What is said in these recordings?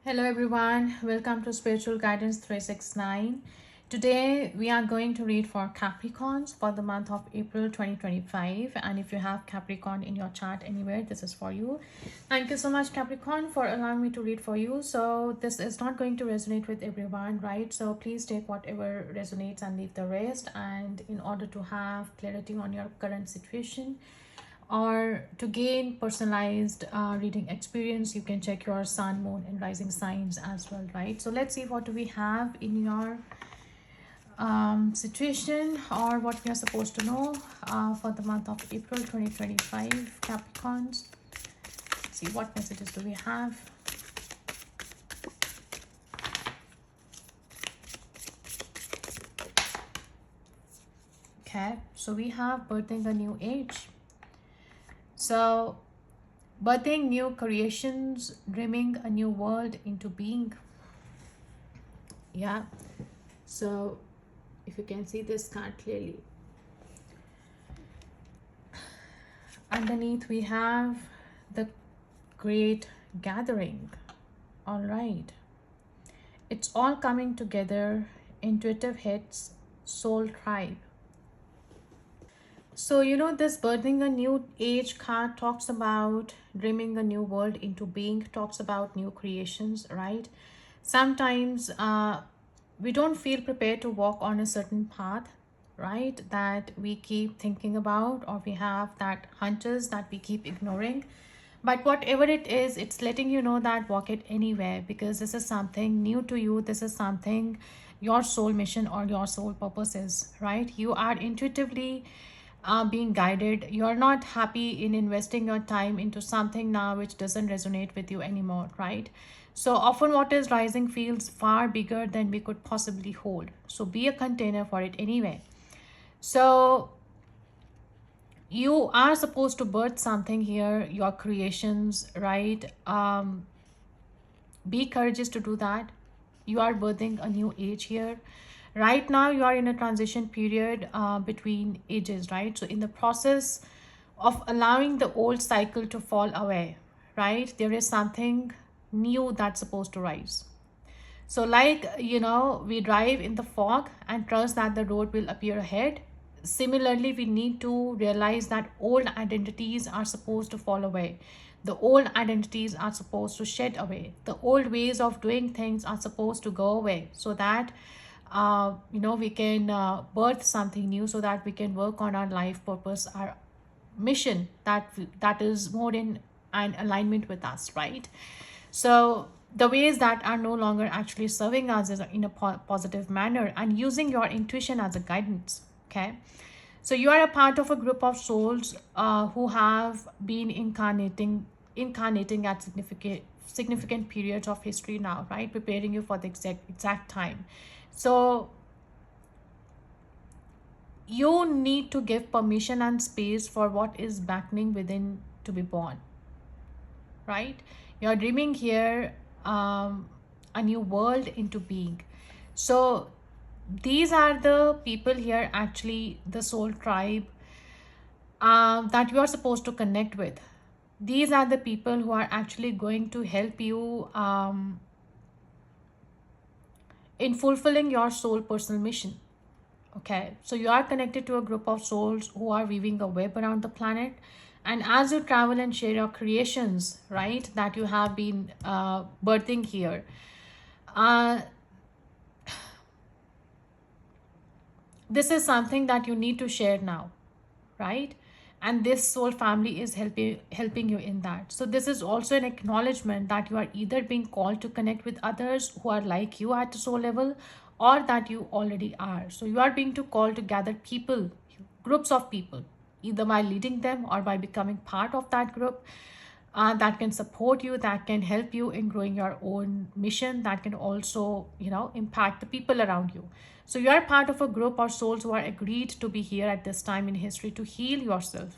Hello everyone, welcome to Spiritual Guidance 369. Today we are going to read for Capricorns for the month of April 2025, and if you have Capricorn in your chart anywhere, this is for you. Thank you so much Capricorn for allowing me to read for you. So this is not going to resonate with everyone, right? So please take whatever resonates and leave the rest, and in order to have clarity on your current situation or to gain personalized reading experience, you can check your sun, moon and rising signs as well, right? So let's see what do we have in your situation, or what we are supposed to know for the month of April 2025 Capricorns. Let's see what messages do we have. Okay, so we have birthing a new age. So, birthing new creations, dreaming a new world into being. Yeah. So, if you can see this card clearly. Underneath we have the great gathering. All right. It's all coming together. Intuitive hits, soul tribe. So, this birthing a new age card talks about dreaming a new world into being, talks about new creations, right? Sometimes we don't feel prepared to walk on a certain path, right? That we keep thinking about, or we have that hunches that we keep ignoring. But whatever it is, it's letting you know that walk it anywhere, because this is something new to you. This is something your soul mission or your soul purpose is, right? You are intuitively being guided. You're not happy in investing your time into something now which doesn't resonate with you anymore, right? So often what is rising feels far bigger than we could possibly hold. So be a container for it anyway. So you are supposed to birth something here, your creations, right? Be courageous to do that. You are birthing a new age here. Right now you are in a transition period between ages, right? So in the process of allowing the old cycle to fall away, right, there is something new that's supposed to rise. So like, we drive in the fog and trust that the road will appear ahead. Similarly, we need to realize that old identities are supposed to fall away. The old identities are supposed to shed away. The old ways of doing things are supposed to go away, so that we can birth something new, so that we can work on our life purpose, our mission that is more in an alignment with us, right? So the ways that are no longer actually serving us is in a positive manner, and using your intuition as a guidance. Okay, so you are a part of a group of souls who have been incarnating at significant periods of history now, right, preparing you for the exact time. So you need to give permission and space for what is beckoning within to be born, right? You're dreaming here a new world into being. So these are the people here, actually the soul tribe that you are supposed to connect with. These are the people who are actually going to help you in fulfilling your soul personal mission. Okay, so you are connected to a group of souls who are weaving a web around the planet. And as you travel and share your creations, right, that you have been birthing here, uh, this is something that you need to share now, right? And this soul family is helping you in that. So this is also an acknowledgement that you are either being called to connect with others who are like you at the soul level, or that you already are. So you are being to call to gather people, groups of people, either by leading them or by becoming part of that group, that can support you, that can help you in growing your own mission, that can also, impact the people around you. So you are part of a group of souls who are agreed to be here at this time in history to heal yourself,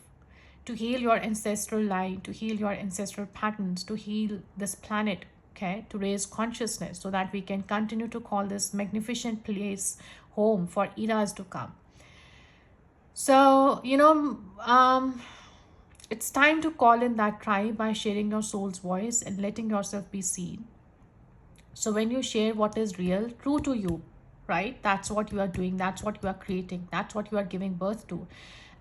to heal your ancestral line, to heal your ancestral patterns, to heal this planet, okay, to raise consciousness so that we can continue to call this magnificent place home for eras to come. So, it's time to call in that tribe by sharing your soul's voice and letting yourself be seen. So when you share what is real, true to you, right? That's what you are doing, that's what you are creating, that's what you are giving birth to.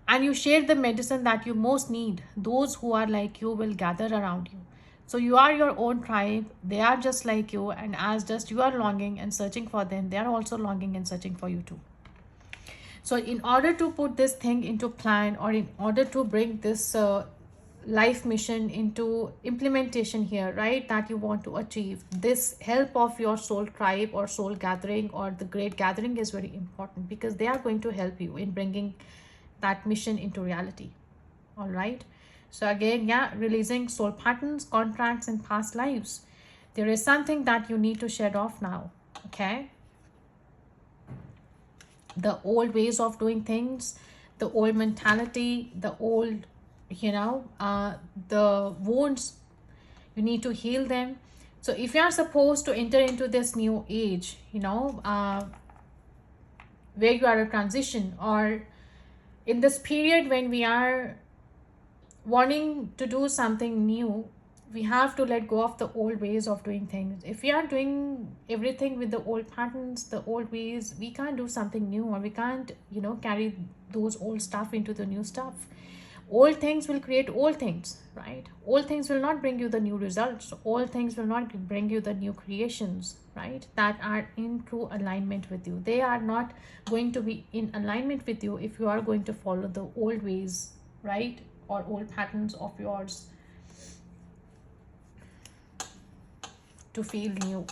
And you share the medicine that you most need. Those who are like you will gather around you. So you are your own tribe. They are just like you. And as just you are longing and searching for them, they are also longing and searching for you too. So in order to put this thing into plan, or in order to bring this life mission into implementation here, right, that you want to achieve, this help of your soul tribe or soul gathering or the great gathering is very important, because they are going to help you in bringing that mission into reality. All right. So again, yeah, releasing soul patterns, contracts, and past lives. There is something that you need to shed off now. Okay. The old ways of doing things, the old mentality, the old, the wounds, you need to heal them. So if you are supposed to enter into this new age, where you are a transition, or in this period when we are wanting to do something new, we have to let go of the old ways of doing things. If we are doing everything with the old patterns, the old ways, we can't do something new, or we can't, carry those old stuff into the new stuff. Old things will create old things, right? Old things will not bring you the new results. Old things will not bring you the new creations, right, that are in true alignment with you. They are not going to be in alignment with you if you are going to follow the old ways, right, or old patterns of yours to feel new.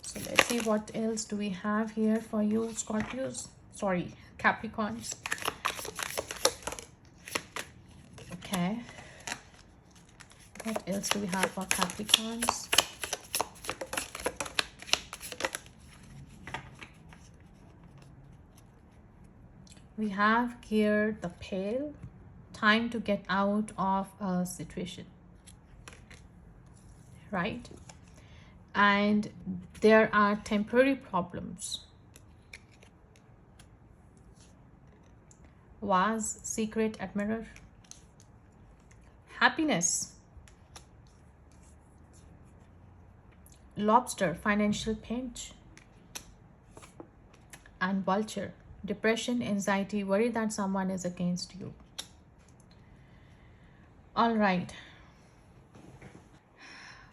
So let's see what else do we have here for you, Scorpios. Sorry, Capricorns. Okay. What else do we have for Capricorns? We have here the Pale. Time to get out of a situation, right? And there are temporary problems. Vase, Secret Admirer. Happiness. Lobster, financial pinch. And Vulture, depression, anxiety, worry that someone is against you. All right.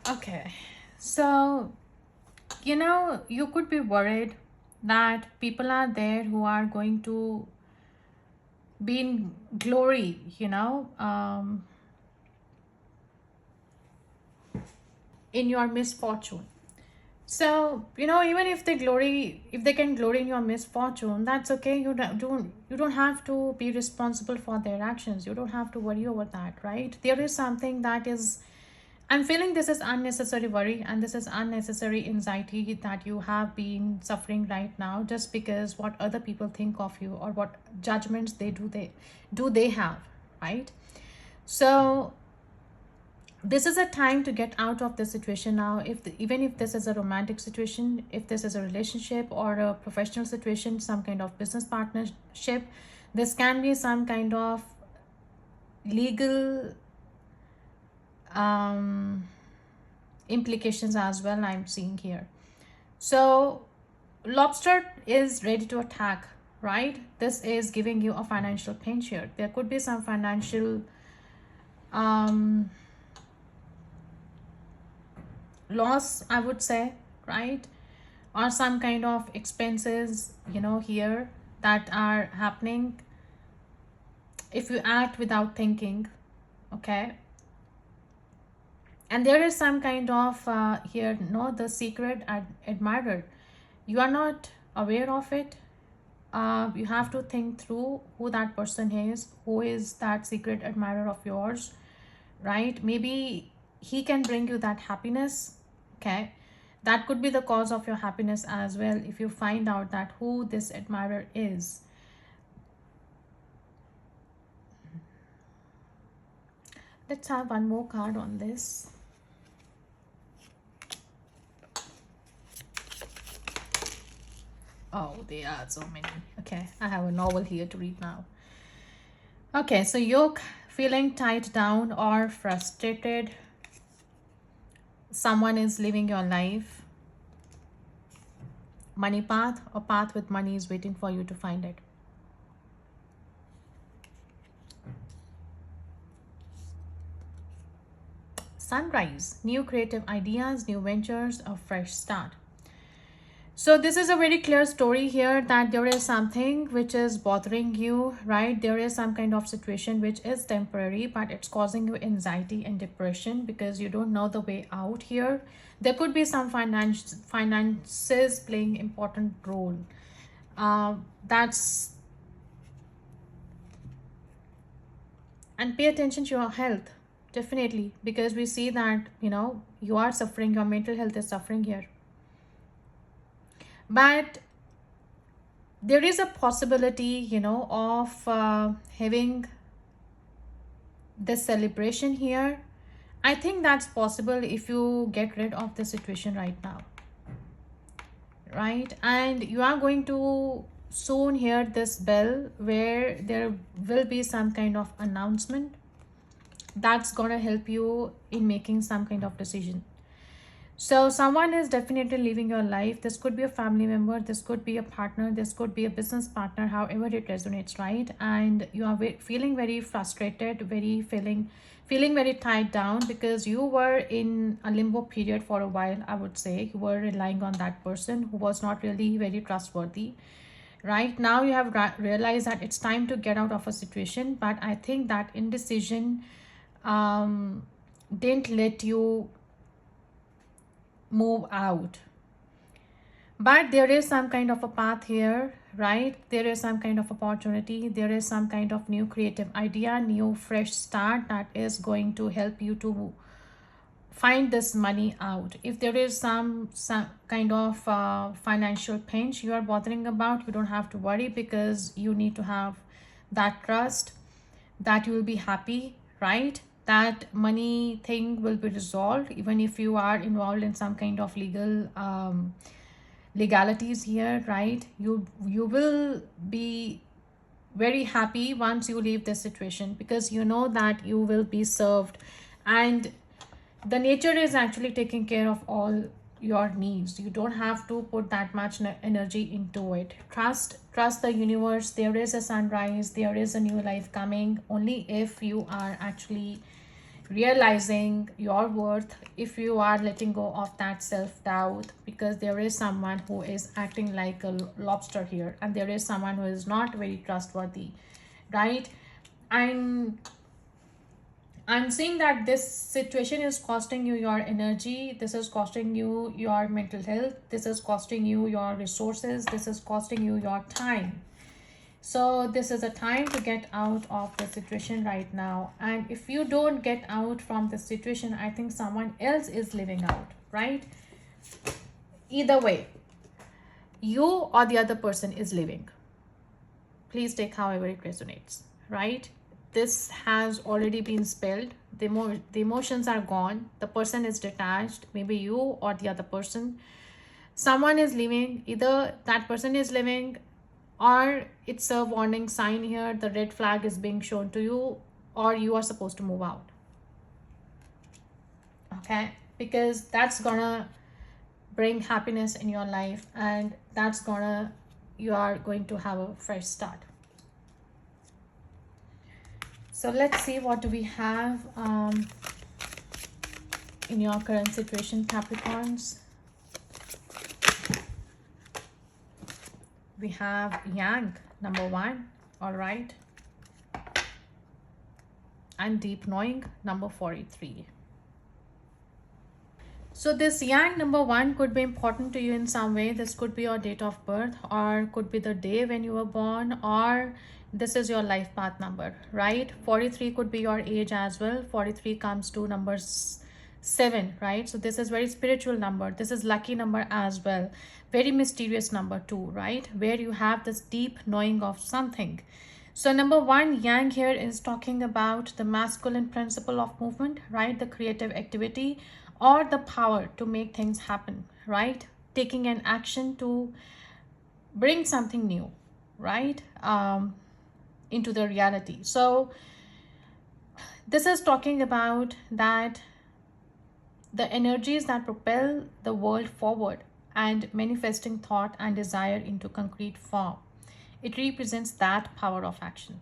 Okay. So, you could be worried that people are there who are going to be in glory, in your misfortune. So, even if they can glory in your misfortune, that's okay. You don't have to be responsible for their actions. You don't have to worry over that, right? There is something that is, I'm feeling this is unnecessary worry, and this is unnecessary anxiety that you have been suffering right now, just because what other people think of you, or what judgments they have, right? So this is a time to get out of this situation now. Even if this is a romantic situation, if this is a relationship or a professional situation, some kind of business partnership, this can be some kind of legal implications as well, I'm seeing here. So lobster is ready to attack, right? This is giving you a financial pinch here. There could be some financial loss, I would say, right? Or some kind of expenses, here, that are happening if you act without thinking. Okay. And there is some kind of here, no, the secret admirer. You are not aware of it. You have to think through who that person is, who is that secret admirer of yours, right? Maybe he can bring you that happiness. Okay. That could be the cause of your happiness as well, if you find out that who this admirer is. Let's have one more card on this. Oh, there are so many. Okay, I have a novel here to read now. Okay, so yoke, feeling tied down or frustrated. Someone is living your life. money path, or path with money is waiting for you to find it. Sunrise, new creative ideas, new ventures, a fresh start. So this is a very clear story here that there is something which is bothering you, right? There is some kind of situation which is temporary, but it's causing you anxiety and depression because you don't know the way out here. There could be some finances playing important role. That's And pay attention to your health, definitely, because we see that you are suffering, your mental health is suffering here. But there is a possibility of having this celebration here. I think that's possible if you get rid of the situation right now, right? And you are going to soon hear this bell where there will be some kind of announcement that's gonna help you in making some kind of decision. So someone is definitely living your life. This could be a family member, this could be a partner, this could be a business partner, however it resonates, right? And you are feeling very frustrated, feeling very tied down because you were in a limbo period for a while. I would say you were relying on that person who was not really very trustworthy. Right now you have realized that it's time to get out of a situation, but I think that indecision didn't let you move out. But there is some kind of a path here, right? There is some kind of opportunity, there is some kind of new creative idea, new fresh start that is going to help you to find this money out. If there is some kind of financial pinch you are bothering about, you don't have to worry, because you need to have that trust that you will be happy, right? That money thing will be resolved, even if you are involved in some kind of legalities here, right? You will be very happy once you leave this situation, because you know that you will be served, and the nature is actually taking care of all your needs. You don't have to put that much energy into it. Trust the universe. There is a sunrise, there is a new life coming, only if you are actually realizing your worth, if you are letting go of that self-doubt, because there is someone who is acting like a lobster here, and there is someone who is not very trustworthy, right? And I'm seeing that this situation is costing you your energy, this is costing you your mental health, this is costing you your resources, this is costing you your time. So this is a time to get out of the situation right now. And if you don't get out from the situation, I think someone else is living out, right? Either way, you or the other person is living. Please take however it resonates, right? This has already been spelled. The emotions are gone. The person is detached. Maybe you or the other person. Someone is leaving. Either that person is leaving, or it's a warning sign here. The red flag is being shown to you, or you are supposed to move out. Okay? Because that's gonna bring happiness in your life, and you are going to have a fresh start. So let's see, what do we have in your current situation, Capricorns? We have Yang, number 1, all right. And Deep Knowing, number 43. So this Yang number 1 could be important to you in some way. This could be your date of birth, or could be the day when you were born, or this is your life path number, right? 43 could be your age as well. 43 comes to number 7, right? So this is very spiritual number. This is lucky number as well. Very mysterious number too, right? Where you have this deep knowing of something. So number 1, Yang here is talking about the masculine principle of movement, right? The creative activity, or the power to make things happen, right? Taking an action to bring something new, right? Into the reality. So this is talking about that the energies that propel the world forward, and manifesting thought and desire into concrete form. It represents that power of action.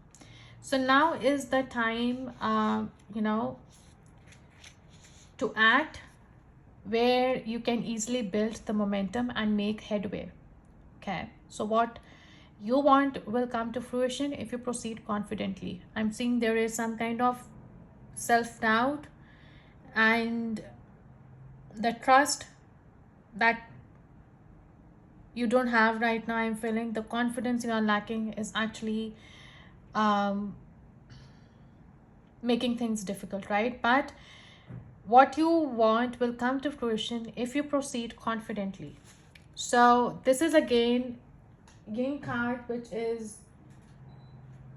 So now is the time, to act, where you can easily build the momentum and make headway. Okay, so what you want will come to fruition if you proceed confidently. I'm seeing there is some kind of self doubt and the trust that you don't have right now. I'm feeling the confidence you are lacking is actually um, making things difficult, right? But what you want will come to fruition if you proceed confidently. So this is again game card, which is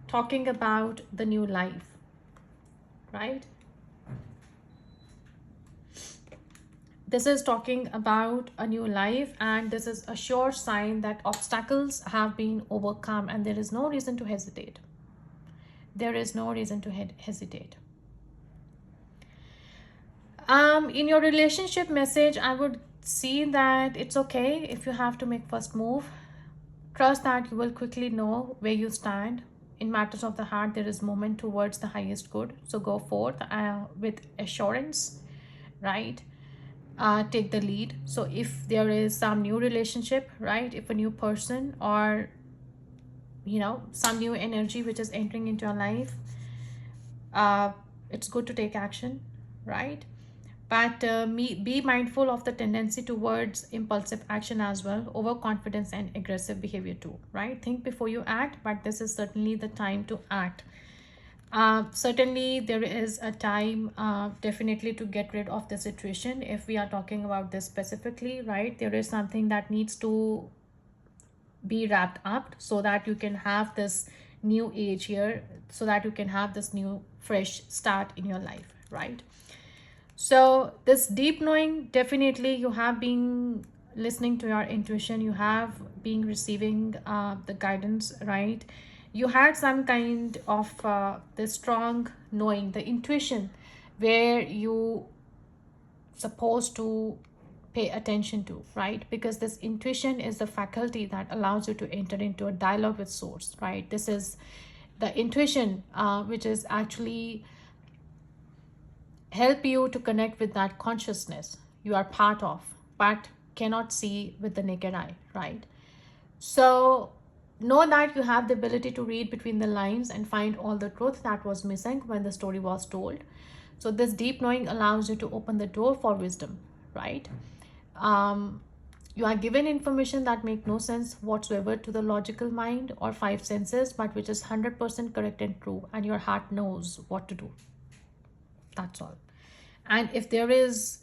talking about the new life, right? This is talking about a new life, and this is a sure sign that obstacles have been overcome and there is no reason to hesitate. There is no reason to hesitate. In your relationship message, I would see that it's okay if you have to make first move. Trust that you will quickly know where you stand. In matters of the heart, there is movement towards the highest good. So go forth with assurance, right? Take the lead. So if there is some new relationship, right, if a new person or some new energy which is entering into your life, it's good to take action, right? But be mindful of the tendency towards impulsive action as well, overconfidence and aggressive behavior too, right? Think before you act, but this is certainly the time to act. Certainly there is a time definitely to get rid of the situation. If we are talking about this specifically, right, there is something that needs to be wrapped up so that you can have this new age here, so that you can have this new fresh start in your life, right? So this deep knowing, definitely you have been listening to your intuition, you have been receiving the guidance, right? You had some kind of the strong knowing, the intuition, where you supposed to pay attention to, right? Because this intuition is the faculty that allows you to enter into a dialogue with source, right? This is the intuition which is actually help you to connect with that consciousness you are part of but cannot see with the naked eye, right? So know that you have the ability to read between the lines and find all the truth that was missing when the story was told. So this deep knowing allows you to open the door for wisdom, right? You are given information that make no sense whatsoever to the logical mind or five senses, but which is 100% correct and true, and your heart knows what to do. That's all. And if there is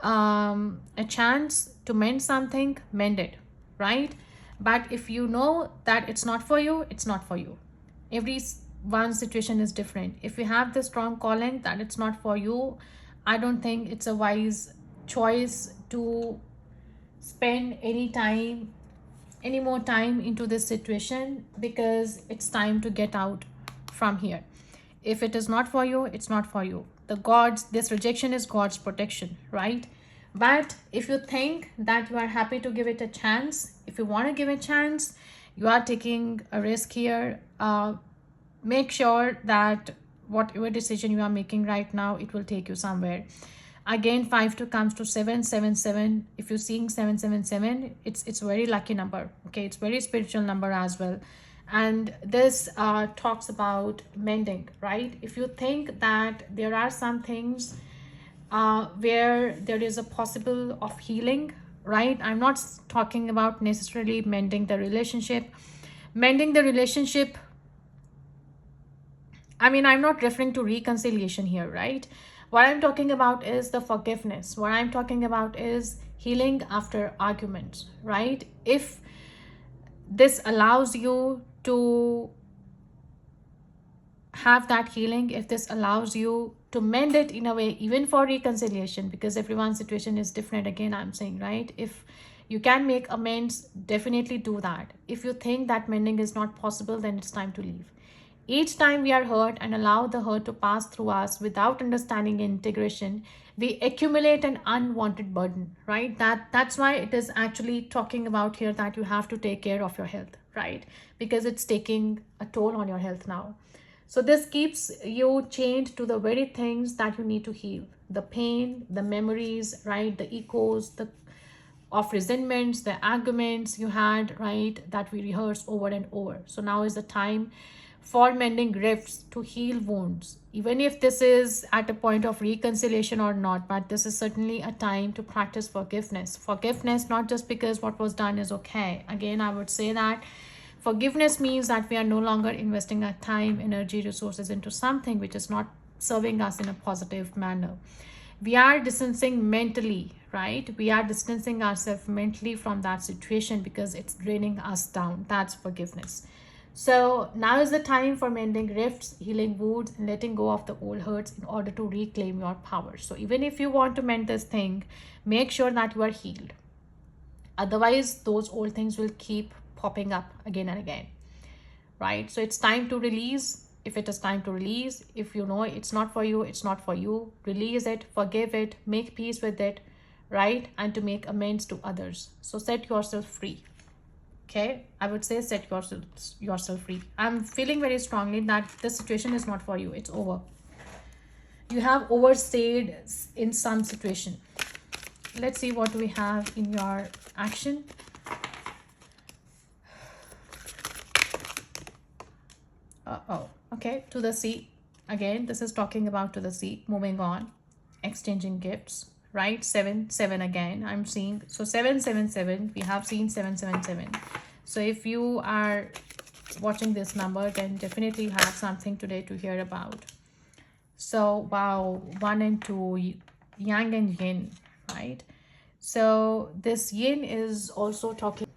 a chance to mend something, mend it, right? But if you know that it's not for you, it's not for you. Every one situation is different. If you have the strong calling that it's not for you, I don't think it's a wise choice to spend any more time into this situation, because it's time to get out from here. If it is not for you, it's not for you. This rejection is God's protection, right? But if you think that you are happy to give it a chance, if you want to give a chance, you are taking a risk here. Make sure that whatever decision you are making right now, it will take you somewhere. Again, 5 2 comes to 777. If you're seeing 777, it's very lucky number. Okay, it's very spiritual number as well. And this talks about mending, right? If you think that there are some things where there is a possible of healing, right? I'm not talking about necessarily mending the relationship. Mending the relationship, I mean, I'm not referring to reconciliation here, right? What I'm talking about is the forgiveness. What I'm talking about is healing after arguments, right? If this allows you to have that healing, if this allows you to mend it in a way, even for reconciliation, because everyone's situation is different, again I'm saying, right? If you can make amends, definitely do that. If you think that mending is not possible, then it's time to leave. Each time we are hurt and allow the hurt to pass through us without understanding integration, we accumulate an unwanted burden, right? That's why it is actually talking about here that you have to take care of your health, right? Because it's taking a toll on your health now. So this keeps you chained to the very things that you need to heal. The pain, the memories, right? The echoes, the of resentments, the arguments you had, right? That we rehearse over and over. So now is the time for mending rifts to heal wounds, even if this is at a point of reconciliation or not. But this is certainly a time to practice forgiveness. Forgiveness, not just because what was done is okay. Again, I would say that forgiveness means that we are no longer investing our time, energy, resources into something which is not serving us in a positive manner. We are distancing mentally, right? We are distancing ourselves mentally from that situation because it's draining us down. That's forgiveness. So now is the time for mending rifts, healing wounds, and letting go of the old hurts in order to reclaim your power. So even if you want to mend this thing, make sure that you are healed. Otherwise, those old things will keep popping up again and again, right? So it's time to release. If it is time to release, if you know it's not for you, it's not for you. Release it, forgive it, make peace with it, right? And to make amends to others. So set yourself free. Okay, I would say set yourself free. I'm feeling very strongly that this situation is not for you. It's over. You have overstayed in some situation. Let's see what we have in your action. Oh, okay, to the sea. Again, this is talking about to the sea. Moving on, exchanging gifts, right? 7 7 again I'm seeing. So 7 7 7, we have seen 7 7 7. So if you are watching this number, then definitely have something today to hear about. So wow, 1 and 2, yang and yin, right? So this yin is also talking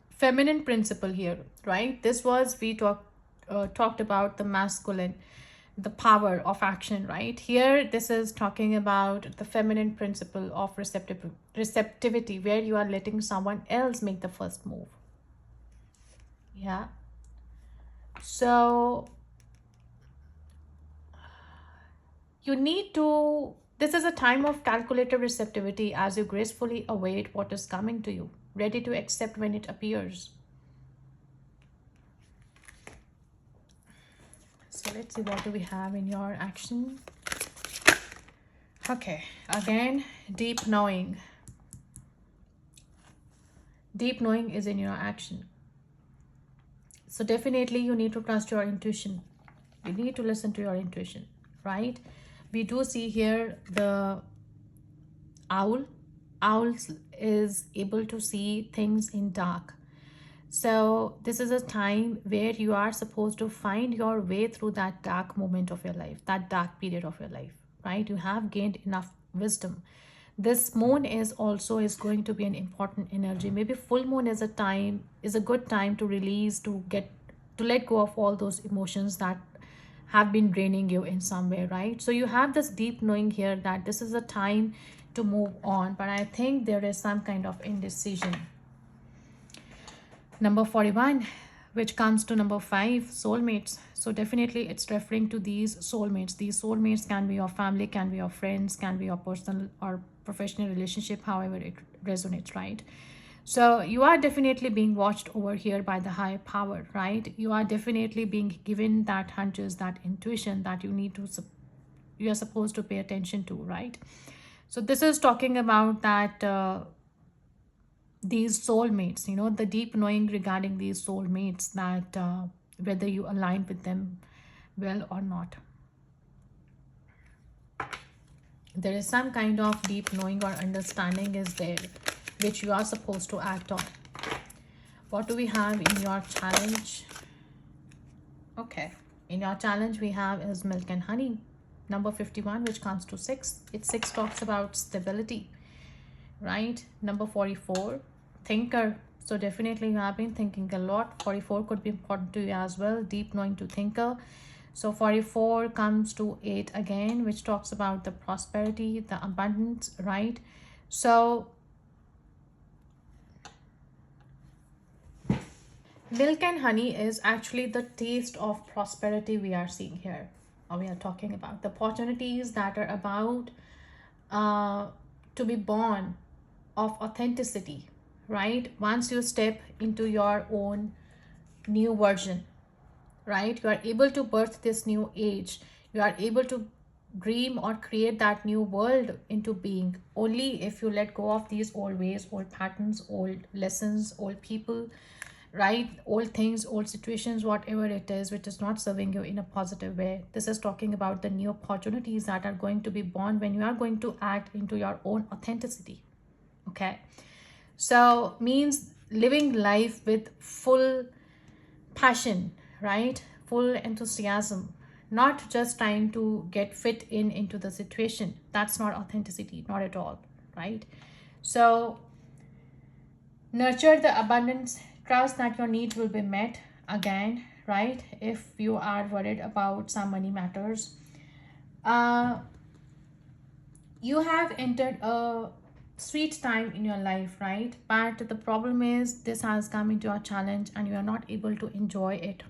feminine principle here, right? This was we talked about the masculine, the power of action, right? Here this is talking about the feminine principle of receptivity, where you are letting someone else make the first move. Yeah. So you need to, this is a time of calculated receptivity as you gracefully await what is coming to you, ready to accept when it appears. So let's see what do we have in your action. Okay, again, deep knowing. Deep knowing is in your action. So definitely you need to trust your intuition. You need to listen to your intuition, right? We do see here the owl. Owls is able to see things in dark. So this is a time where you are supposed to find your way through that dark moment of your life, that dark period of your life, right? You have gained enough wisdom. This moon is also is going to be an important energy. Maybe full moon is a good time to release, to let go of all those emotions that have been draining you in some way, right? So you have this deep knowing here that this is a time to move on, but I think there is some kind of indecision. Number 41, which comes to number 5, soulmates. So definitely it's referring to these soulmates. These soulmates can be your family, can be your friends, can be your personal or professional relationship, however it resonates, right? So you are definitely being watched over here by the higher power, right? You are definitely being given that hunches, that intuition that you are supposed to pay attention to, right? So this is talking about that these soulmates, the deep knowing regarding these soulmates, that whether you align with them well or not. There is some kind of deep knowing or understanding is there, which you are supposed to act on. What do we have in your challenge? Okay, in your challenge we have is milk and honey. Number 51, which comes to 6. 6 talks about stability, right? Number 44, thinker. So definitely you have been thinking a lot. 44 could be important to you as well, deep knowing to thinker. So 44 comes to 8 again, which talks about the prosperity, the abundance, right? So Milk and honey is actually the taste of prosperity we are seeing here, or we are talking about. The opportunities that are about uh, to be born of authenticity, right? Once you step into your own new version, right? You are able to birth this new age. You are able to dream or create that new world into being only if you let go of these old ways, old patterns, old lessons, old people, right? Old things, old situations, whatever it is which is not serving you in a positive way. This is talking about the new opportunities that are going to be born when you are going to act into your own authenticity. Okay, so means living life with full passion, right? Full enthusiasm, not just trying to get fit in into the situation. That's not authenticity, not at all, right? So nurture the abundance, trust that your needs will be met again, right? If you are worried about some money matters, uh you have entered a sweet time in your life, right? But the problem is this has come into a challenge and you are not able to enjoy it.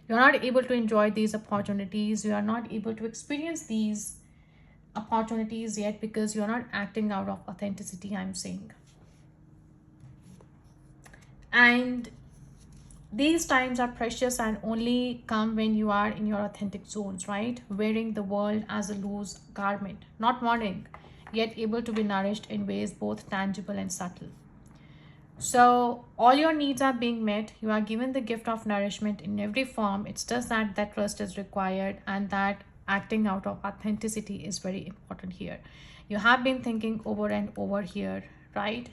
You're not able to enjoy these opportunities. You are not able to experience these opportunities yet because you're not acting out of authenticity, I'm saying. And these times are precious and only come when you are in your authentic zones, right? Wearing the world as a loose garment, not wanting, yet able to be nourished in ways both tangible and subtle. So all your needs are being met. You are given the gift of nourishment in every form. It's just that that trust is required and that acting out of authenticity is very important here. You have been thinking over and over here, right?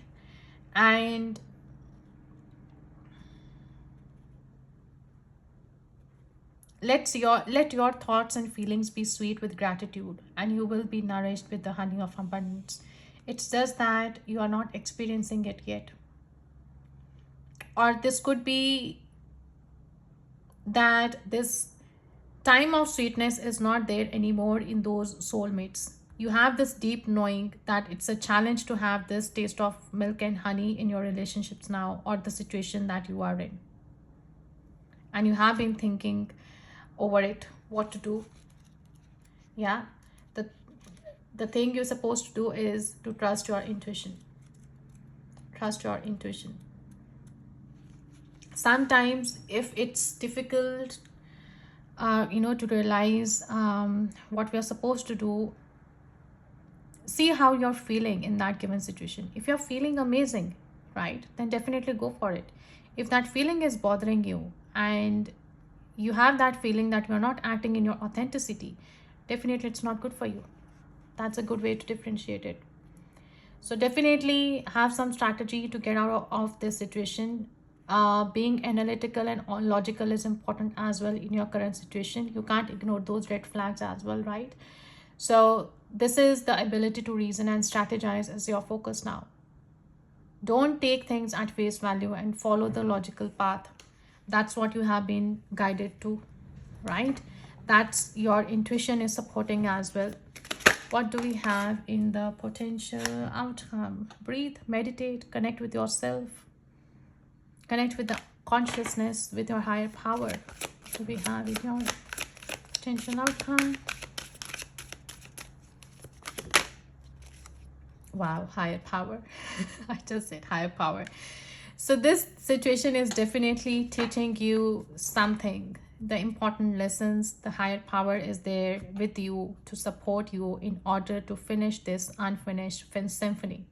And let your thoughts and feelings be sweet with gratitude, and you will be nourished with the honey of abundance. It's just that you are not experiencing it yet. Or this could be that this time of sweetness is not there anymore in those soulmates. You have this deep knowing that it's a challenge to have this taste of milk and honey in your relationships now, or the situation that you are in. And you have been thinking over it, what to do. Yeah. The the thing you're supposed to do is to trust your intuition. Trust your intuition. Sometimes if it's difficult to realize what we're supposed to do, see how you're feeling in that given situation. If you're feeling amazing, right, then definitely go for it. If that feeling is bothering you and you have that feeling that you're not acting in your authenticity, definitely it's not good for you. That's a good way to differentiate it. So definitely have some strategy to get out of this situation. Being analytical and logical is important as well in your current situation. You can't ignore those red flags as well, right? So this is the ability to reason and strategize as your focus now. Don't take things at face value and follow the logical path. That's what you have been guided to, right? That's your intuition is supporting as well. What do we have in the potential outcome? Breathe, meditate, connect with yourself, connect with the consciousness, with your higher power. What do we have in your potential outcome? Wow, higher power. I just said higher power. So this situation is definitely teaching you something. The important lessons, the higher power is there with you to support you in order to finish this unfinished symphony,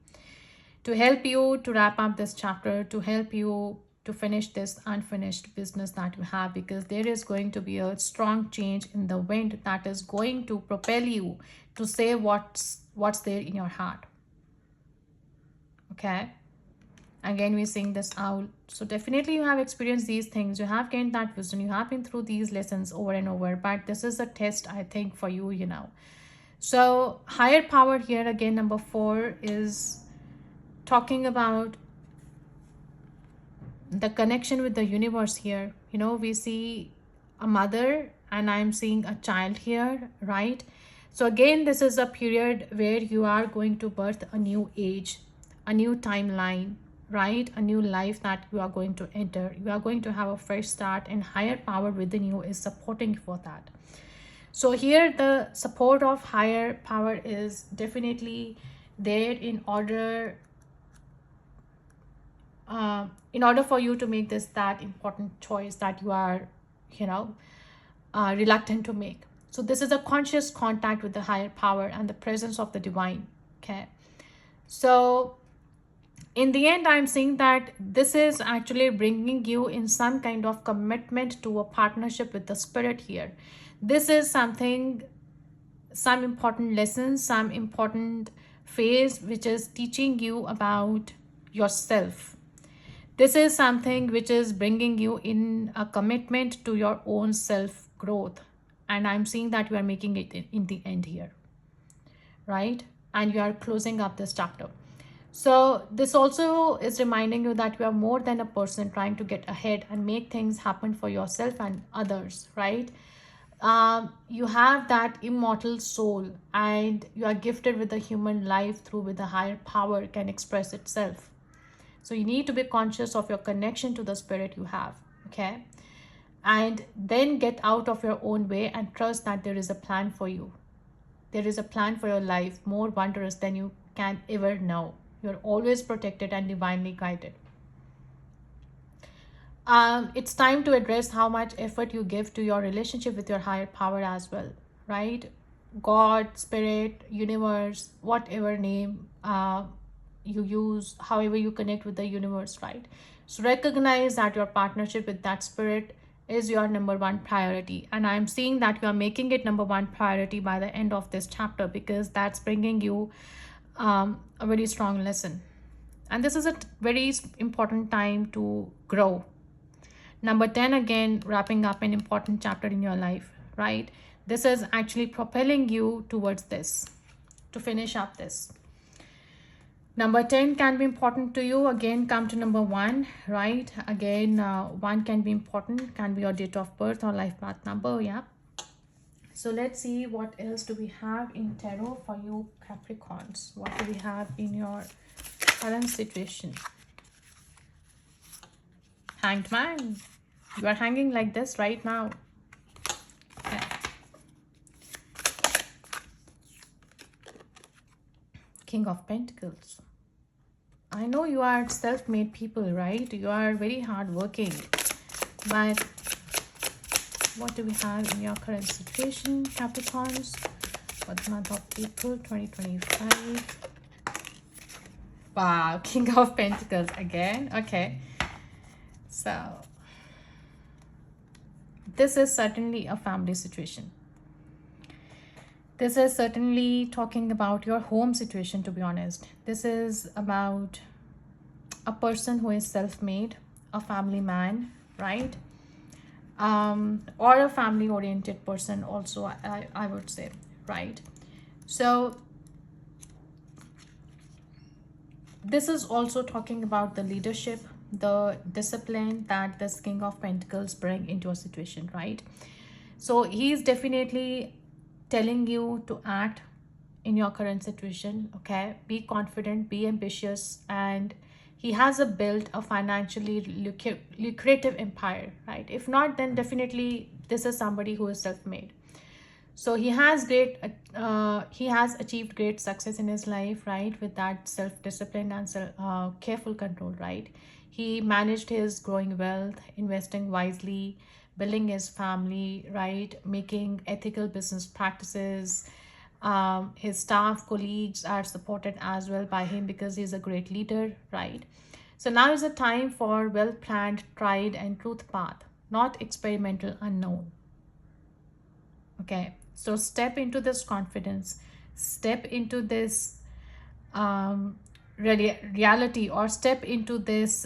to help you to wrap up this chapter, to help you to finish this unfinished business that you have, because there is going to be a strong change in the wind that is going to propel you to say what's there in your heart. Okay, again we're seeing this out. So definitely you have experienced these things, you have gained that wisdom, you have been through these lessons over and over, but this is a test, I think, for you. So higher power here again, number 4 is talking about the connection with the universe here. We see a mother and I'm seeing a child here, right? So again, this is a period where you are going to birth a new age, a new timeline, right? A new life that you are going to enter. You are going to have a fresh start, and higher power within you is supporting you for that. So here the support of higher power is definitely there in order for you to make this that important choice that you are, you know, reluctant to make. So this is a conscious contact with the higher power and the presence of the divine. Okay. So in the end, I'm seeing that this is actually bringing you in some kind of commitment to a partnership with the spirit here. This is something, some important lessons, some important phase which is teaching you about yourself. This is something which is bringing you in a commitment to your own self growth. And I'm seeing that you are making it in the end here, right? And you are closing up this chapter. So this also is reminding you that you are more than a person trying to get ahead and make things happen for yourself and others, right? You have that immortal soul, and you are gifted with a human life through with a higher power can express itself. So you need to be conscious of your connection to the spirit you have, okay? And then get out of your own way and trust that there is a plan for you. There is a plan for your life more wondrous than you can ever know. You're always protected and divinely guided. It's time to address how much effort you give to your relationship with your higher power as well, right? God, spirit, universe, whatever name you use, however you connect with the universe, right? So recognize that your partnership with that spirit is your number one priority. And I'm seeing that you are making it number one priority by the end of this chapter, because that's bringing you a very strong lesson. And this is a very important time to grow. Number 10, again, wrapping up an important chapter in your life, right? This is actually propelling you towards this, to finish up this. Number 10 can be important to you. Again, come to number 1, right? Again, 1 can be important, can be your date of birth or life path number, yeah. So let's see what else do we have in tarot for you, Capricorns. What do we have in your current situation? Hanged Man. You are hanging like this right now. Okay. King of Pentacles. I know you are self-made people, right? You are very hardworking. But what do we have in your current situation, Capricorns, for the month of April 2025? Wow, King of Pentacles again. Okay. So this is certainly a family situation. This is certainly talking about your home situation, to be honest. This is about a person who is self-made, a family man, right? Or a family-oriented person also, I would say, right? So this is also talking about the leadership, the discipline that this King of Pentacles bring into a situation, right? So he's definitely telling you to act in your current situation, okay? Be confident, be ambitious, and he has built a financially lucrative empire, right? If not, then definitely this is somebody who is self-made. So he has achieved great success in his life, right? With that self-discipline and careful control, right? He managed his growing wealth, investing wisely, building his family, right? Making ethical business practices. His staff, colleagues are supported as well by him because he's a great leader, right? So now is a time for well-planned, tried and truth path, not experimental unknown. Okay, so step into this confidence, step into this reality, or step into this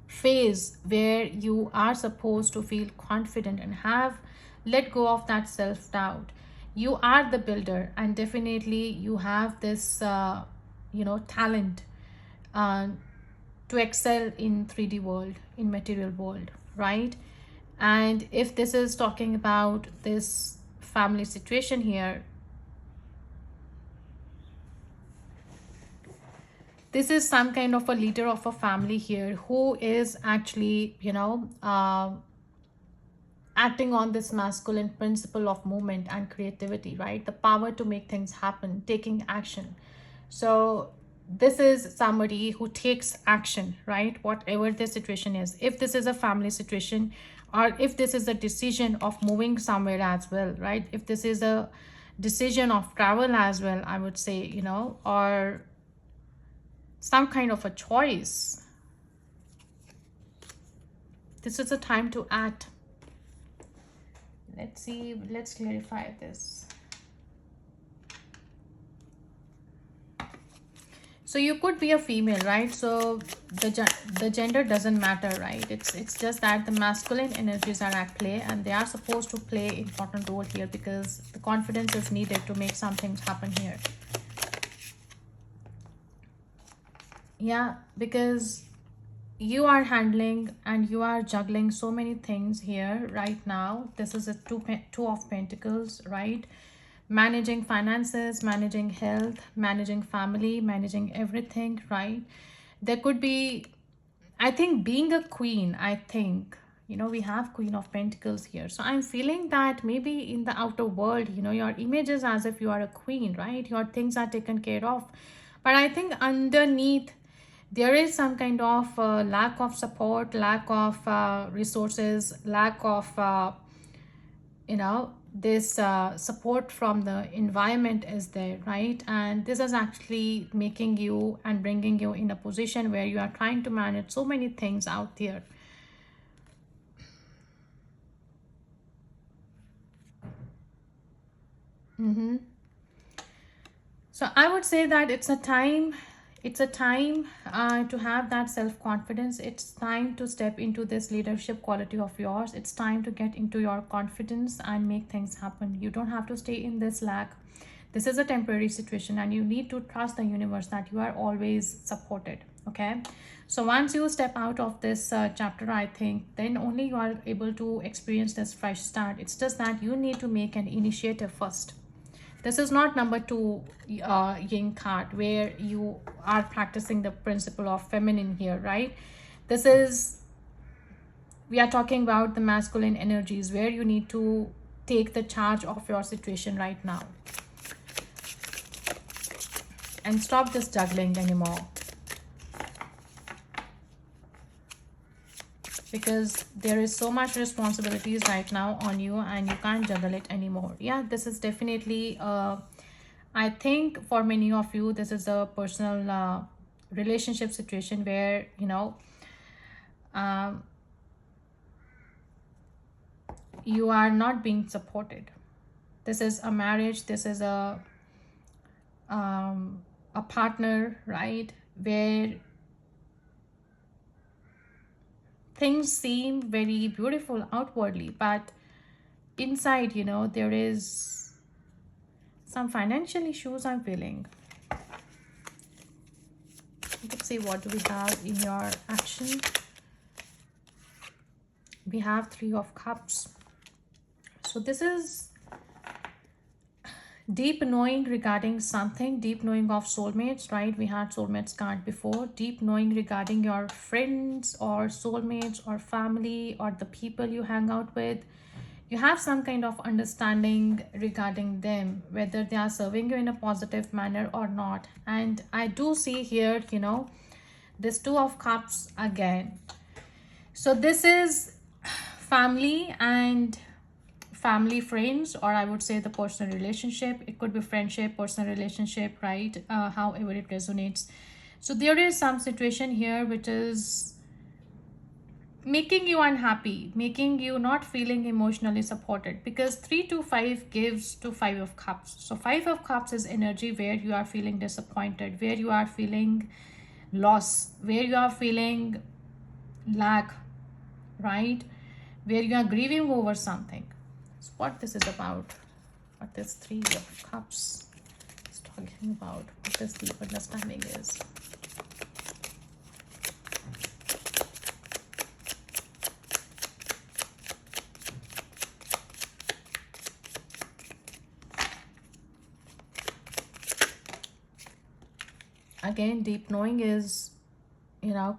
phase where you are supposed to feel confident and have let go of that self-doubt. You are the builder, and definitely you have this talent to excel in 3D world, in material world, right? And if this is talking about this family situation here, This is some kind of a leader of a family here who is actually, acting on this masculine principle of movement and creativity, right? The power to make things happen, taking action. So this is somebody who takes action, right? Whatever the situation is, if this is a family situation, or if this is a decision of moving somewhere as well, right? If this is a decision of travel as well, I would say, or some kind of a choice, this is a time to act. Let's see, let's clarify this. So you could be a female, right? So the gender doesn't matter, right? It's just that the masculine energies are at play, and they are supposed to play important role here, because the confidence is needed to make some things happen here. Yeah, because you are handling and you are juggling so many things here right now. This is a two of pentacles, right? Managing finances, managing health, managing family, managing everything, right? There could be, I think, being a queen, I think, we have Queen of Pentacles here. So I'm feeling that maybe in the outer world, your image is as if you are a queen, right? Your things are taken care of. But I think underneath, there is some kind of lack of support, lack of resources, lack of, this support from the environment is there, right? And this is actually making you and bringing you in a position where you are trying to manage so many things out there. So I would say that it's a time to have that self-confidence. It's time to step into this leadership quality of yours. It's time to get into your confidence and make things happen. You don't have to stay in this lack. This is a temporary situation, and you need to trust the universe that you are always supported. Okay, so once you step out of this chapter, I think then only you are able to experience this fresh start. It's just that you need to make an initiative first. This is not number two yin card where you are practicing the principle of feminine here, right? This is, we are talking about the masculine energies where you need to take the charge of your situation right now and stop this juggling anymore, because there is so much responsibilities right now on you and you can't juggle it anymore. Yeah, this is definitely I think for many of you this is a personal relationship situation where um, you are not being supported. This is a marriage, this is a partner, right, where things seem very beautiful outwardly, but inside, there is some financial issues I'm feeling. Let's see, what do we have in your action? We have Three of Cups. So this is deep knowing regarding something, deep knowing of soulmates, right? We had soulmates card before. Deep knowing regarding your friends or soulmates or family or the people you hang out with. You have some kind of understanding regarding them, whether they are serving you in a positive manner or not. And I do see here, this Two of Cups again. So this is family and family, friends, or I would say the personal relationship. It could be friendship, personal relationship, right? However it resonates. So there is some situation here which is making you unhappy, making you not feeling emotionally supported, because 3 to 5 gives to 5 of Cups. So 5 of Cups is energy where you are feeling disappointed, where you are feeling loss, where you are feeling lack, right? Where you are grieving over something. So what this is about, what this 3 of Cups is talking about, what this deep understanding is. Again, deep knowing is,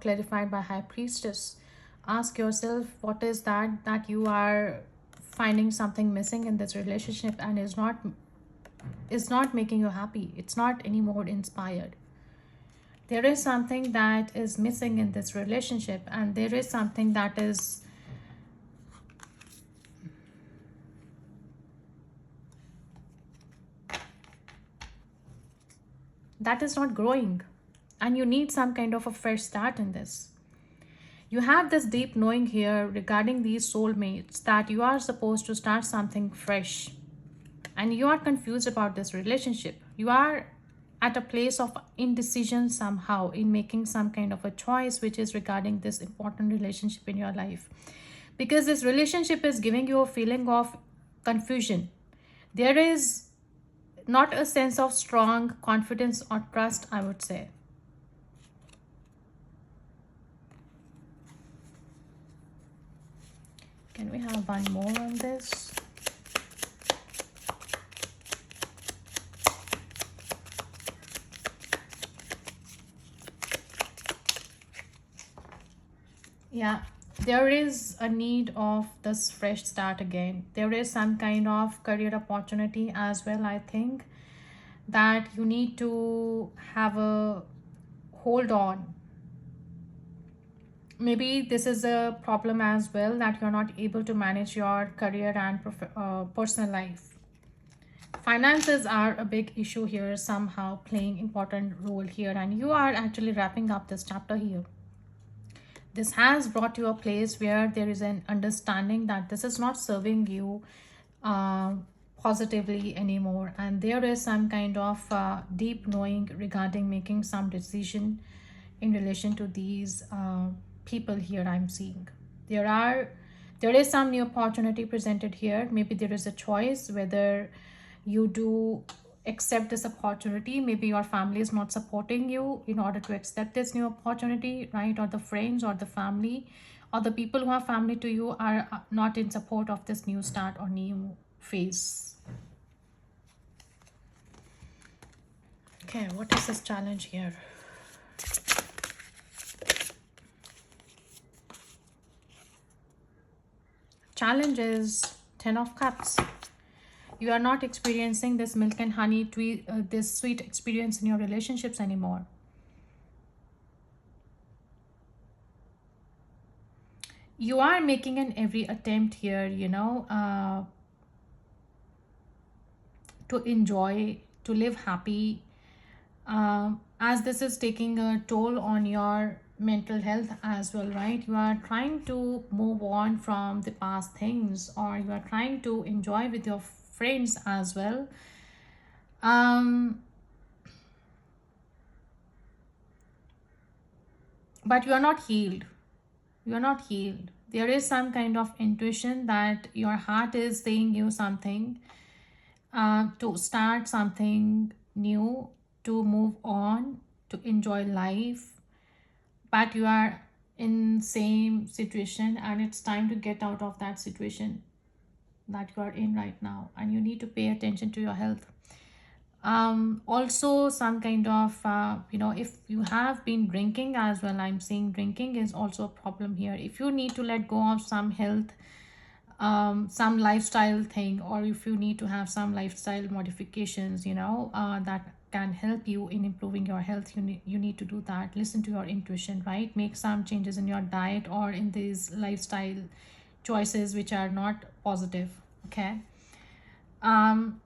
clarified by high priestess. Ask yourself, what is that you are finding something missing in this relationship, and is not making you happy. It's not anymore inspired. There is something that is missing in this relationship, and there is something that is not growing, and you need some kind of a fresh start in this. You have this deep knowing here regarding these soulmates that you are supposed to start something fresh, and you are confused about this relationship. You are at a place of indecision somehow in making some kind of a choice which is regarding this important relationship in your life, because this relationship is giving you a feeling of confusion. There is not a sense of strong confidence or trust, I would say. Can we have one more on this? Yeah, there is a need of this fresh start again. There is some kind of career opportunity as well, I think, that you need to have a hold on. Maybe this is a problem as well, that you're not able to manage your career and personal life. Finances are a big issue here, somehow playing important role here, and you are actually wrapping up this chapter here. This has brought you a place where there is an understanding that this is not serving you uh, positively anymore, and there is some kind of deep knowing regarding making some decision in relation to these people here. I'm seeing there are there is some new opportunity presented here. Maybe there is a choice whether you do accept this opportunity. Maybe your family is not supporting you in order to accept this new opportunity, right? Or the friends or the family or the people who are family to you are not in support of this new start or new phase. Okay, what is this challenge here? Challenge is 10 of cups. You are not experiencing this milk and honey this sweet experience in your relationships anymore. You are making an every attempt here, to enjoy, to live happy, as this is taking a toll on your mental health as well, right? You are trying to move on from the past things, or you are trying to enjoy with your friends as well. um but you are not healed. You are not healed. There is some kind of intuition that your heart is saying you something, to start something new, to move on, to enjoy life, but you are in same situation, and it's time to get out of that situation that you are in right now, and you need to pay attention to your health. Also some kind of if you have been drinking as well, I'm seeing drinking is also a problem here. If you need to let go of some health, some lifestyle thing, or if you need to have some lifestyle modifications, that can help you in improving your health, you need to do that. Listen to your intuition, right? Make some changes in your diet or in these lifestyle choices which are not positive. Okay. um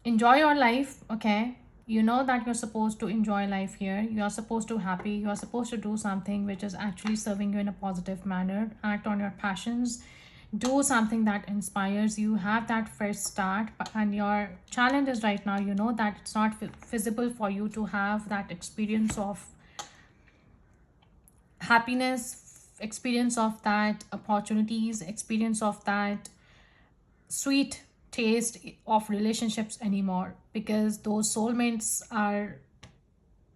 Enjoy your life. Okay, you know that you're supposed to enjoy life here. You're supposed to happy. You're supposed to do something which is actually serving you in a positive manner. Act on your passions. Do something that inspires you. Have that fresh start. And your challenge is right now, that it's not feasible for you to have that experience of happiness, experience of that opportunities, experience of that sweet taste of relationships anymore, because those soulmates are,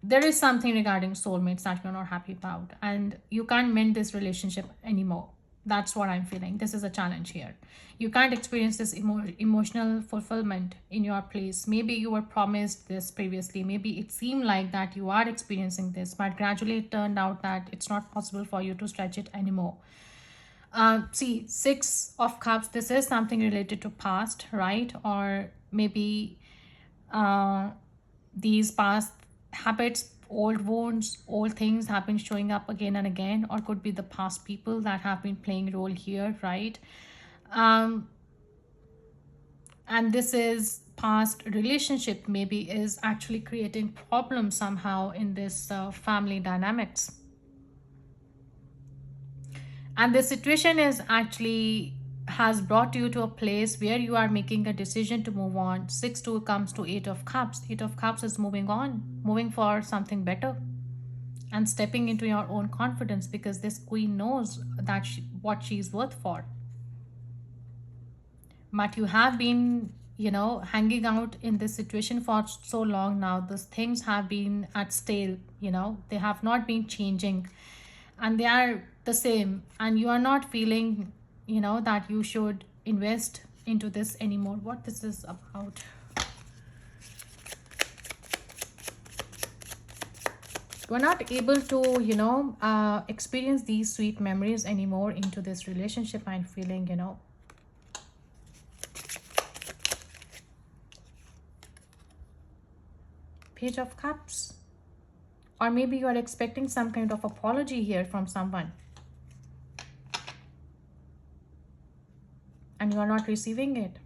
there is something regarding soulmates that you're not happy about, and you can't mend this relationship anymore. That's what I'm feeling. This is a challenge here. You can't experience this emotional fulfillment in your place. Maybe you were promised this previously. Maybe it seemed like that you are experiencing this, but gradually it turned out that it's not possible for you to stretch it anymore. See, Six of Cups, this is something related to past, right? Or maybe uh, these past habits, old wounds, old things have been showing up again and again, or could be the past people that have been playing role here, right? um and this is past relationship maybe is actually creating problems somehow in this family dynamics. And the situation is actually has brought you to a place where you are making a decision to move on. 6 2 comes to 8 of cups. 8 of cups is moving on, moving for something better, and stepping into your own confidence, because this queen knows that what she's worth for. But you have been, hanging out in this situation for so long now. These things have been at stale, they have not been changing, and they are the same, and you are not feeling, that you should invest into this anymore. What this is about? You're not able to, experience these sweet memories anymore into this relationship. I'm feeling, Page of Cups. Or maybe you are expecting some kind of apology here from someone, and you are not receiving it.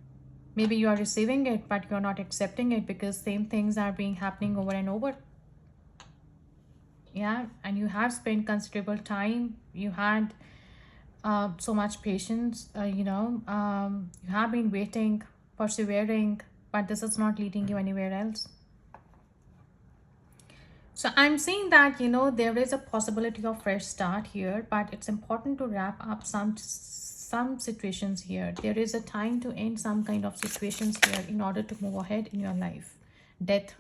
Maybe you are receiving it, but you are not accepting it, because same things are being happening over and over. Yeah, and you have spent considerable time. You had so much patience. You have been waiting, persevering, but this is not leading you anywhere else. So I'm seeing that, there is a possibility of fresh start here, but it's important to wrap up some situations here. There is a time to end some kind of situations here in order to move ahead in your life. Death.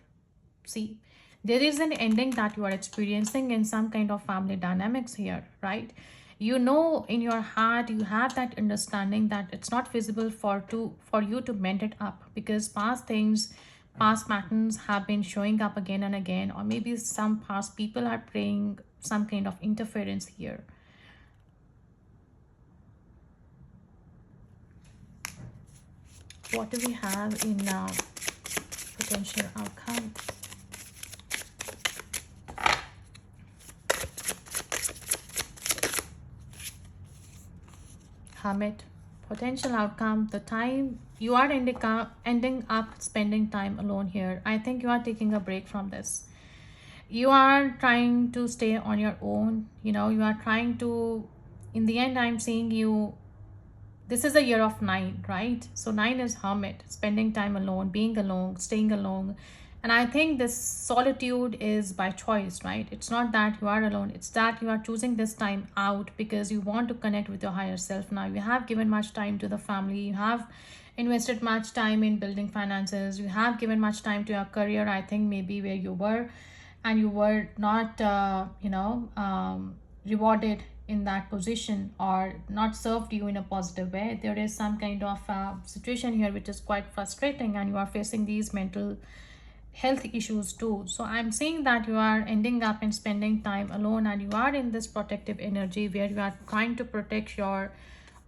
See, there is an ending that you are experiencing in some kind of family dynamics here, right? In your heart, you have that understanding that it's not feasible for you to mend it up, because past patterns have been showing up again and again, or maybe some past people are playing some kind of interference here. What do we have in potential outcome? Hermit. Potential outcome, the time you are ending up spending time alone here. I think you are taking a break from this. You are trying to stay on your own. You are trying to, in the end, I'm seeing you. This is a year of 9, right? So 9 is hermit, spending time alone, being alone, staying alone. And I think this solitude is by choice, right? It's not that you are alone, it's that you are choosing this time out because you want to connect with your higher self now. You have given much time to the family, you have invested much time in building finances, you have given much time to your career. I think maybe where you were, and you were not, rewarded in that position, or not served you in a positive way. There is some kind of situation here which is quite frustrating, and you are facing these mental health issues too. So I'm saying that you are ending up in spending time alone, and you are in this protective energy where you are trying to protect your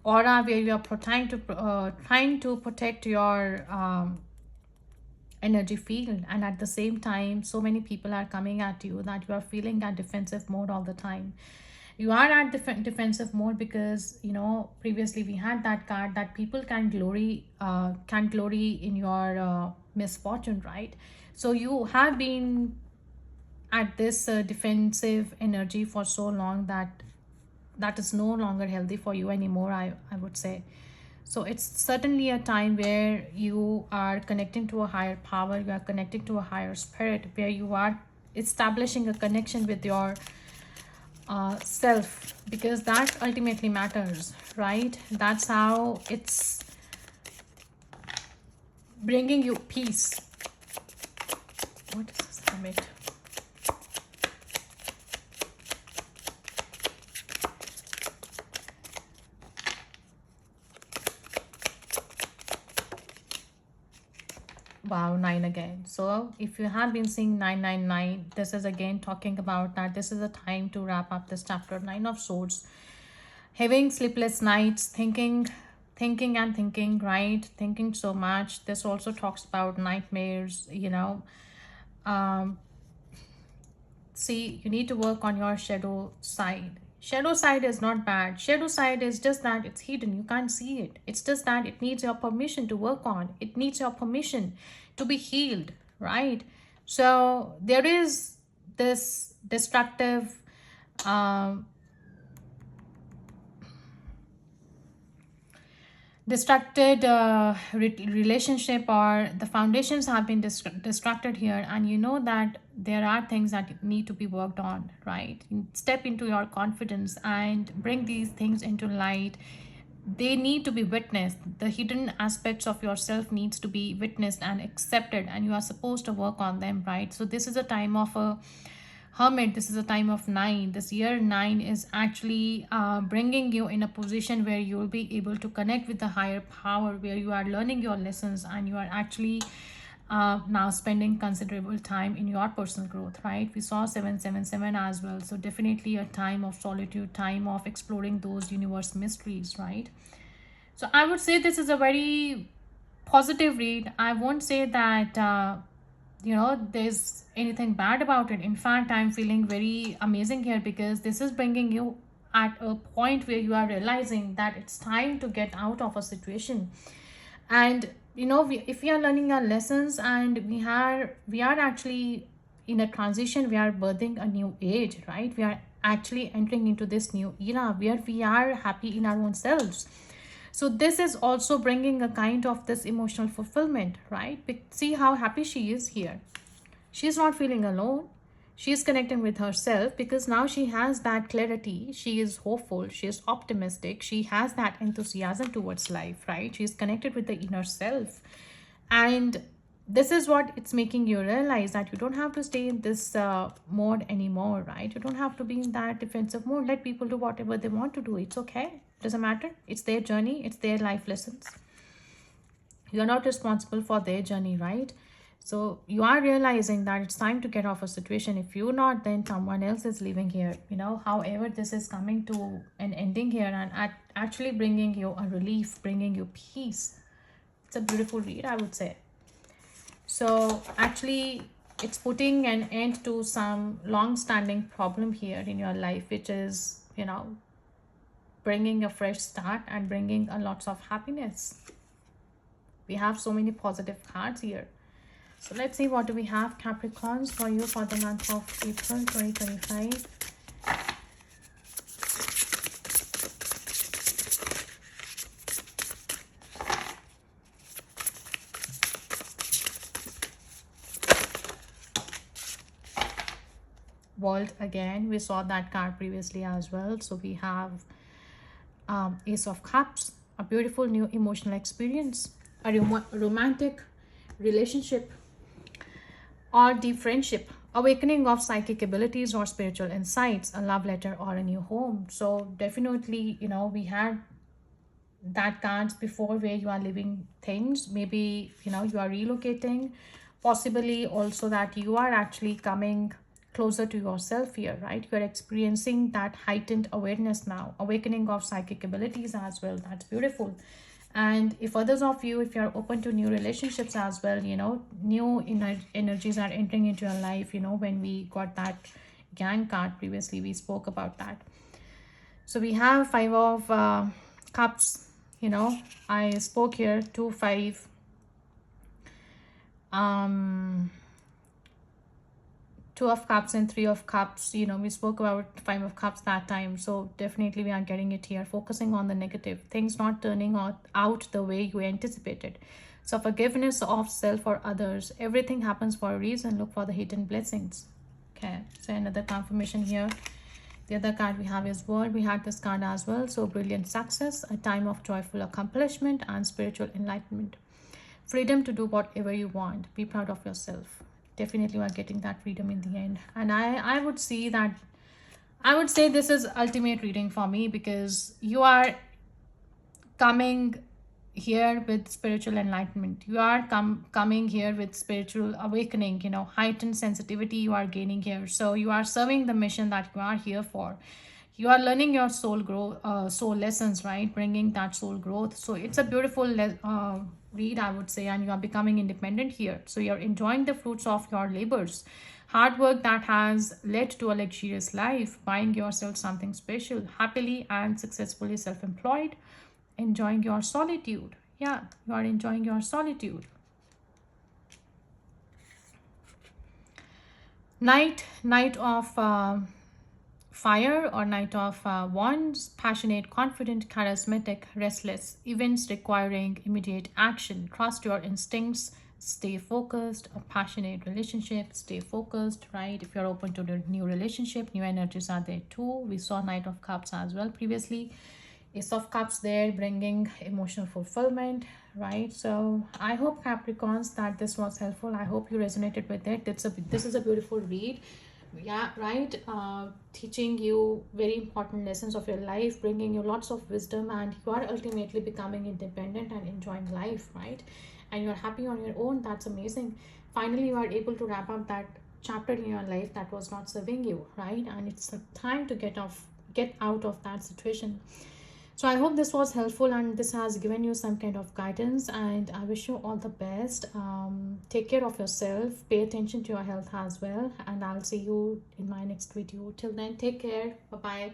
aura, where you are trying to protect your energy field. And at the same time, so many people are coming at you that you are feeling at defensive mode all the time. You are at defensive mode because previously we had that card that people can glory in your misfortune, right? So you have been at this defensive energy for so long that is no longer healthy for you anymore, I would say. So it's certainly a time where you are connecting to a higher power, you are connecting to a higher spirit, where you are establishing a connection with your self, because that ultimately matters, right? That's how it's bringing you peace. What is this Hermit? Wow, 9 again. So if you have been seeing 999, this is again talking about that this is a time to wrap up this chapter. 9 of Swords. Having sleepless nights, thinking and thinking, right? Thinking so much. This also talks about nightmares, Um, see, you need to work on your shadow side. Shadow side is not bad. Shadow side is just that it's hidden, you can't see it. It's just that it needs your permission to work on, it needs your permission to be healed, right? So there is this destructive um distracted relationship, or the foundations have been distracted here, and you know that there are things that need to be worked on, right? Step into your confidence and bring these things into light. They need to be witnessed. The hidden aspects of yourself needs to be witnessed and accepted, and you are supposed to work on them, right? So this is a time of a Hermit, this is a time of 9. This year 9 is actually bringing you in a position where you will be able to connect with the higher power, where you are learning your lessons and you are actually now spending considerable time in your personal growth, right? We saw 777 as well. So definitely a time of solitude, time of exploring those universe mysteries, right? So I would say this is a very positive read. I won't say that there's anything bad about it. In fact, I'm feeling very amazing here because this is bringing you at a point where you are realizing that it's time to get out of a situation. And if we are learning our lessons, and we are actually in a transition, we are birthing a new age, right? We are actually entering into this new era where we are happy in our own selves. So this is also bringing a kind of this emotional fulfillment, right? See how happy she is here. She's not feeling alone. She's connecting with herself because now she has that clarity. She is hopeful. She is optimistic. She has that enthusiasm towards life, right? She's connected with the inner self. And this is what it's making you realize, that you don't have to stay in this mode anymore, right? You don't have to be in that defensive mode. Let people do whatever they want to do. It's okay. Doesn't matter. It's their journey. It's their life lessons. You're not responsible for their journey, right? So you are realizing that it's time to get off a situation. If you're not, then someone else is living here, however this is coming to an ending here, and actually bringing you a relief, bringing you peace. It's a beautiful read, I would say. So actually it's putting an end to some long-standing problem here in your life, which is bringing a fresh start and bringing a lots of happiness. We have so many positive cards here. So let's see, what do we have, Capricorns, for you for the month of April 2025. World again, we saw that card previously as well. So we have Ace of Cups, a beautiful new emotional experience, a romantic relationship, or deep friendship, awakening of psychic abilities or spiritual insights, a love letter, or a new home. So definitely, we had that cards before, where you are living things. Maybe you are relocating, possibly also that you are actually coming closer to yourself here, right? You're experiencing that heightened awareness now, awakening of psychic abilities as well. That's beautiful. And if others of you, if you're open to new relationships as well, new energies are entering into your life. When we got that gang card previously, we spoke about that. So we have 5 of cups. I spoke here 2 5 2 of cups and 3 of cups. We spoke about 5 of cups that time. So definitely we are getting it here, focusing on the negative things not turning out the way you anticipated. So forgiveness of self or others. Everything happens for a reason. Look for the hidden blessings. Okay, so another confirmation here. The other card we have is World. We had this card as well. So brilliant success, a time of joyful accomplishment and spiritual enlightenment. Freedom to do whatever you want. Be proud of yourself. Definitely you are getting that freedom in the end. And I would see that, I would say this is ultimate reading for me, because you are coming here with spiritual enlightenment. You are coming here with spiritual awakening, you know, heightened sensitivity you are gaining here. So you are serving the mission that you are here for. You are learning your soul lessons, right? Bringing that soul growth. So it's a beautiful read, I would say, and you are becoming independent here. So you're enjoying the fruits of your labors, hard work that has led to a luxurious life, buying yourself something special, happily and successfully self-employed, enjoying your solitude. Yeah, you are enjoying your solitude. Knight of fire or Knight of wands, passionate, confident, charismatic, restless, events requiring immediate action. Trust your instincts, stay focused. A passionate relationship, stay focused, right? If you're open to the new relationship, new energies are there too. We saw Knight of Cups as well previously. Ace of Cups there, bringing emotional fulfillment, right? So I hope, Capricorns, that this was helpful. I hope you resonated with it. This is a beautiful read. Yeah, right. Teaching you very important lessons of your life, bringing you lots of wisdom, and you are ultimately becoming independent and enjoying life, right? And you're happy on your own. That's amazing. Finally, you are able to wrap up that chapter in your life that was not serving you, right? And it's the time to get out of that situation. So I hope this was helpful and this has given you some kind of guidance, and I wish you all the best. Take care of yourself, pay attention to your health as well, and I'll see you in my next video. Till then, take care. Bye bye.